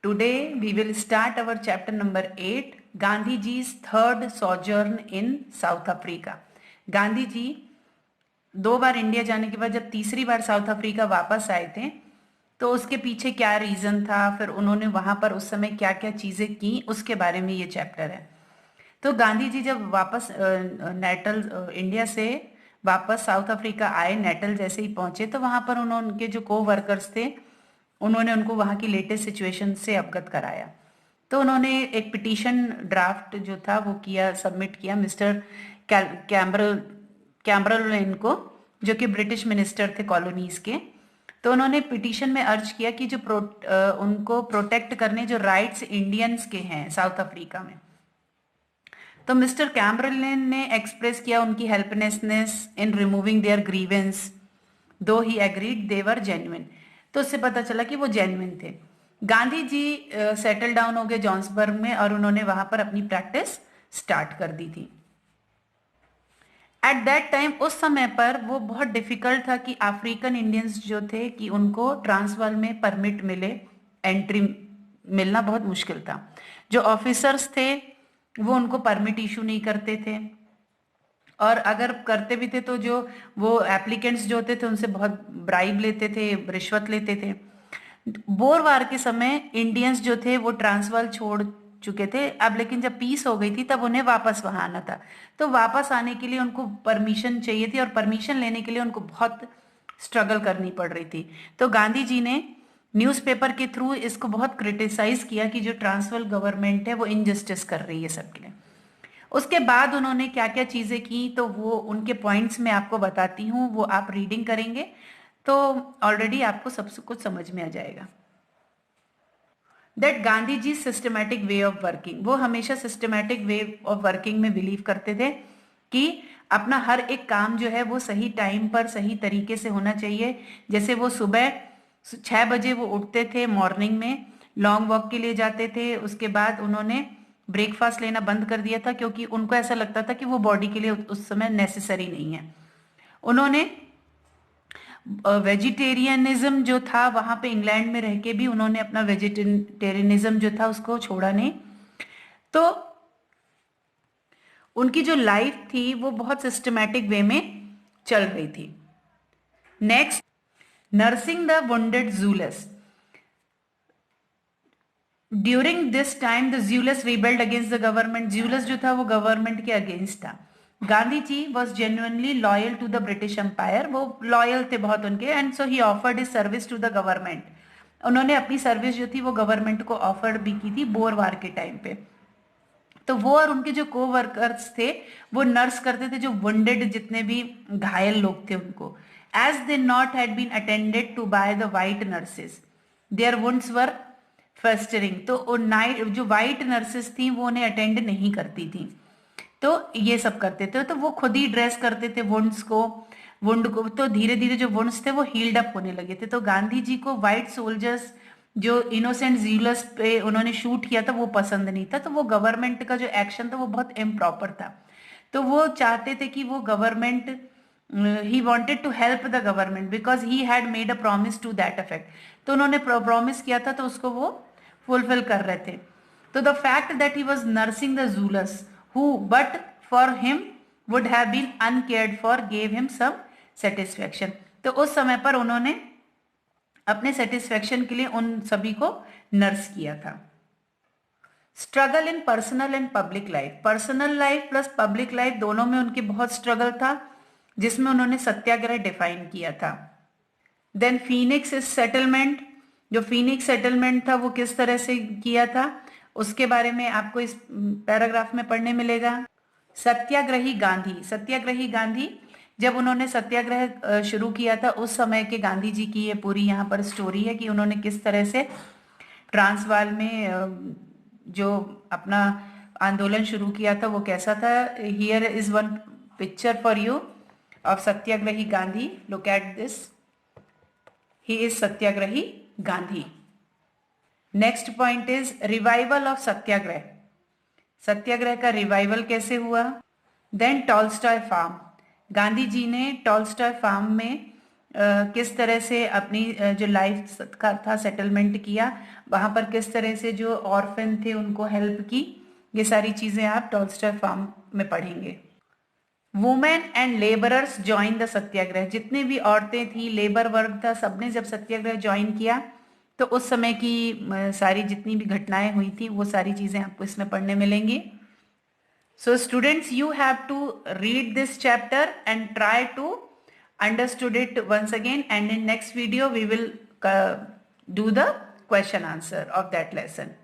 Today we will start our chapter number 8, Gandhi ji's third sojourn in South Africa. Gandhi ji 2 बार India जाने के बाद जब तीसरी बार साउथ अफ्रीका वापस आए थे तो उसके पीछे क्या रीजन था, फिर उन्होंने वहां पर उस समय क्या क्या चीजें की, उसके बारे में ये चैप्टर है। तो गांधी जी जब वापस नेटल इंडिया से वापस साउथ अफ्रीका आए, नेटल जैसे ही पहुंचे तो वहां पर उनके जो को वर्कर्स थे उन्होंने उनको वहां की लेटेस्ट सिचुएशन से अवगत कराया। तो उन्होंने एक पिटीशन ड्राफ्ट जो था वो किया, सबमिट किया मिस्टर कैम्बरलेन को, जो कि ब्रिटिश मिनिस्टर थे कॉलोनीज के। तो उन्होंने पिटीशन में अर्ज किया कि जो उनको प्रोटेक्ट करने जो राइट्स इंडियंस के हैं साउथ अफ्रीका में। तो मिस्टर कैम्बरलेन ने एक्सप्रेस किया उनकी helplessness in removing their grievances, though he agreed they were genuine. तो उससे पता चला कि वो जेन्युइन थे। गांधी जी सेटल डाउन हो गए जॉन्सबर्ग में और उन्होंने वहां पर अपनी प्रैक्टिस स्टार्ट कर दी थी। एट दैट टाइम, उस समय पर वो बहुत डिफिकल्ट था कि अफ्रीकन इंडियंस जो थे कि उनको ट्रांसवाल में परमिट मिले, एंट्री मिलना बहुत मुश्किल था। जो ऑफिसर्स थे वो उनको परमिट इशू नहीं करते थे, और अगर करते भी थे तो जो वो एप्लीकेंट्स जो होते थे उनसे बहुत ब्राइब लेते थे, रिश्वत लेते थे। बोर वार के समय इंडियंस जो थे वो ट्रांसवाल छोड़ चुके थे अब, लेकिन जब पीस हो गई थी तब उन्हें वापस वहां आना था। तो वापस आने के लिए उनको परमिशन चाहिए थी और परमिशन लेने के लिए उनको बहुत स्ट्रगल करनी पड़ रही थी। तो गांधी जी ने न्यूज़पेपर के थ्रू इसको बहुत क्रिटिसाइज किया कि जो ट्रांसवाल गवर्नमेंट है वो इनजस्टिस कर रही है सबके लिए। उसके बाद उन्होंने क्या क्या चीजें की तो वो उनके पॉइंट्स में आपको बताती हूँ, वो आप रीडिंग करेंगे तो ऑलरेडी आपको सब कुछ समझ में आ जाएगा। That Gandhi ji systematic way of working, वो हमेशा सिस्टमैटिक वे ऑफ वर्किंग में बिलीव करते थे कि अपना हर एक काम जो है वो सही टाइम पर सही तरीके से होना चाहिए। जैसे वो सुबह 6 बजे वो उठते थे, मॉर्निंग में लॉन्ग वॉक के लिए जाते थे। उसके बाद उन्होंने ब्रेकफास्ट लेना बंद कर दिया था क्योंकि उनको ऐसा लगता था कि वो बॉडी के लिए उस समय नेसेसरी नहीं है। उन्होंने वेजिटेरियनिज्म जो था वहां पे इंग्लैंड में रह के भी उन्होंने अपना वेजिटेरियनिज्म जो था उसको छोड़ा नहीं। तो उनकी जो लाइफ थी वो बहुत सिस्टमैटिक वे में चल रही थी। Next, nursing the wounded Zulus. During this time the Zulus rebelled against the government. Zulus जो था वो गवर्नमेंट के अगेंस्ट था। Gandhi ji was genuinely loyal to the British empire, वो लॉयल थे बहुत उनके, and so he offered his service to the government. उन्होंने अपनी सर्विस जो थी वो गवर्नमेंट को ऑफर भी की थी बोर वार के टाइम पे। तो वो और उनके जो को वर्कर्स थे वो नर्स करते थे जो वुंडेड जितने भी घायल लोग थे उनको। As they not had been attended to by the white nurses, their wounds were festering. तो नाइट जो वाइट नर्सेस थी वो उन्हें अटेंड नहीं करती थी, तो ये सब करते थे। तो वो खुद ही ड्रेस करते थे वुंड को। तो धीरे धीरे जो वुंड्स थे वो हील्ड अप होने लगे थे। तो गांधी जी को वाइट सोल्जर्स जो इनोसेंट जीलस पे उन्होंने शूट किया था वो पसंद नहीं था। तो वो गवर्नमेंट का जो एक्शन था वो बहुत इम्प्रॉपर था। तो वो चाहते थे कि वो government, he wanted to help the government because he had made a promise to that effect. तो उन्होंने प्रॉमिस किया था तो उसको वो फुलफिल कर रहे थे। तो the fact that he was nursing the jealous who but for him would have been uncared for gave him some satisfaction। तो उस समय पर उन्होंने अपने सेटिस्फेक्शन के लिए उन सभी को नर्स किया था। Struggle in personal and public life, personal life plus public life दोनों में उनके बहुत स्ट्रगल था, जिसमें उन्होंने सत्याग्रह डिफाइन किया था। देन फीनिक्स सेटलमेंट, जो फीनिक्स सेटलमेंट था वो किस तरह से किया था उसके बारे में आपको इस पैराग्राफ में पढ़ने मिलेगा। सत्याग्रही गांधी, सत्याग्रही गांधी जब उन्होंने सत्याग्रह शुरू किया था उस समय के गांधी जी की ये पूरी यहाँ पर स्टोरी है कि उन्होंने किस तरह से ट्रांसवाल में जो अपना आंदोलन शुरू किया था वो कैसा था। Here is one picture for you of satyagrahi Gandhi, look at this, he is satyagrahi Gandhi. Next point is revival of satyagraha, satyagraha का रिवाइवल कैसे हुआ। Then Tolstoy Farm, Gandhi ji ने टॉल्स्टॉय फार्म में किस तरह से अपनी जो लाइफ का था सेटलमेंट किया, वहां पर किस तरह से जो ऑर्फन थे उनको हेल्प की, ये सारी चीजें आप टॉल्स्टॉय फार्म में पढ़ेंगे। Women and labourers join the satyagraha, जितने भी औरतें थी, लेबर वर्ग था, सबने जब सत्याग्रह ज्वाइन किया तो उस समय की सारी जितनी भी घटनाएं हुई थी वो सारी चीजें आपको इसमें पढ़ने मिलेंगी। So students, you have to read this chapter and try to understood it once again, and in next video we will do the question answer of that lesson.